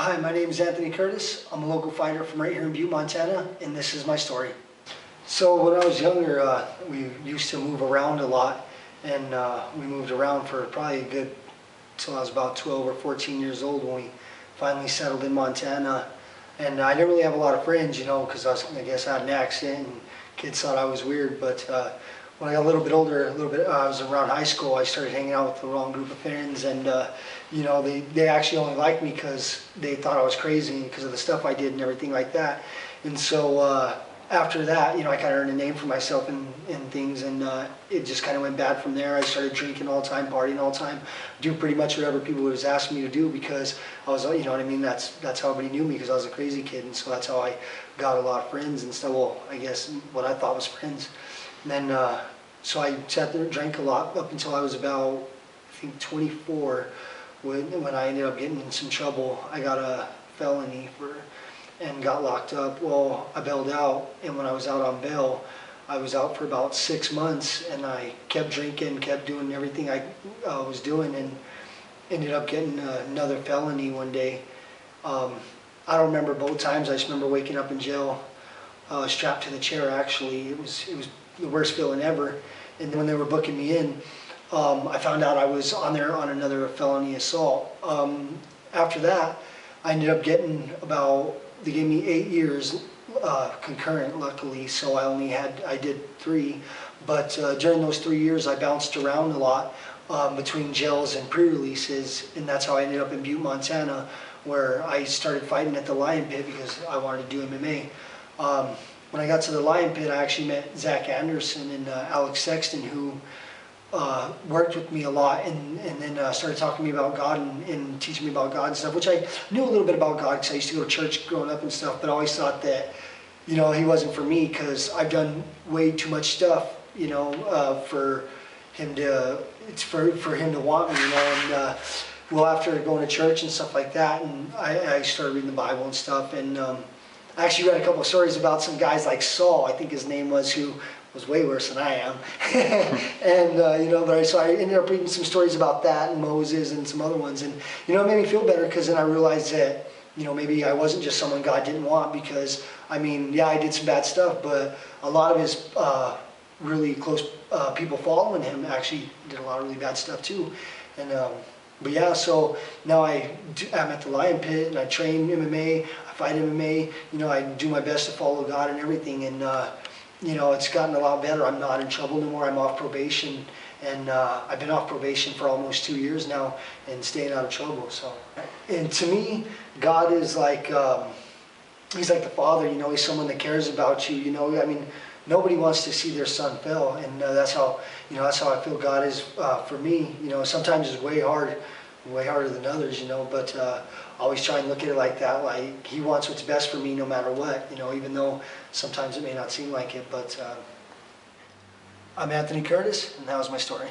Hi, my name is Anthony Curtis. I'm a local fighter from right here in Butte, Montana, and this is my story. So when I was younger, we used to move around a lot, and we moved around for probably a good, till I was about 12 or 14 years old when we finally settled in Montana. And I didn't really have a lot of friends, you know, because I guess I had an accent and kids thought I was weird. But when I got a little bit older, I was around high school, I started hanging out with the wrong group of friends, and you know, they actually only liked me because they thought I was crazy because of the stuff I did and everything like that. And so after that, you know, I kind of earned a name for myself and things, and it just kind of went bad from there. I started drinking all the time, partying all the time, do pretty much whatever people was asking me to do because I was, you know what I mean, that's how everybody knew me, because I was a crazy kid, and so that's how I got a lot of friends and stuff. Well, I guess what I thought was friends. And then, so I sat there and drank a lot up until I was about, I think, 24, when I ended up getting in some trouble. I got a felony and got locked up. Well, I bailed out, and when I was out on bail, I was out for about 6 months, and I kept drinking, kept doing everything I was doing, and ended up getting another felony one day. I don't remember both times. I just remember waking up in jail, strapped to the chair. Actually, it was the worst feeling ever. And then when they were booking me in, I found out I was on there on another felony assault. After that, I ended up getting they gave me 8 years concurrent, luckily, so I did 3. But during those 3 years, I bounced around a lot between jails and pre-releases, and that's how I ended up in Butte, Montana, where I started fighting at the Lion Pit because I wanted to do MMA. When I got to the Lion Pit, I actually met Zach Anderson and Alex Sexton, who worked with me a lot, and then started talking to me about God and teaching me about God and stuff, which I knew a little bit about God because I used to go to church growing up and stuff, but I always thought that, you know, he wasn't for me because I've done way too much stuff, you know, for him to want me, you know. And well, after going to church and stuff like that, and I started reading the Bible and stuff, and I actually read a couple of stories about some guys like Saul, I think his name was, who was way worse than I am. And, you know, so I ended up reading some stories about that, and Moses and some other ones. And, you know, it made me feel better because then I realized that, you know, maybe I wasn't just someone God didn't want, because, I mean, yeah, I did some bad stuff, but a lot of his really close people following him actually did a lot of really bad stuff too. And, but yeah, so now I'm at the Lion Pit, and I train MMA, I fight MMA, you know, I do my best to follow God and everything, and you know, it's gotten a lot better. I'm not in trouble anymore. I'm off probation, and I've been off probation for almost 2 years now and staying out of trouble. So, and to me, God is like, he's like the Father, you know, he's someone that cares about you, you know. I mean, nobody wants to see their son fail, and that's how, you know, that's how I feel God is for me. You know, sometimes it's way harder than others, you know, but I always try and look at it like that, like he wants what's best for me no matter what, you know, even though sometimes it may not seem like it. But I'm Anthony Curtis, and that was my story.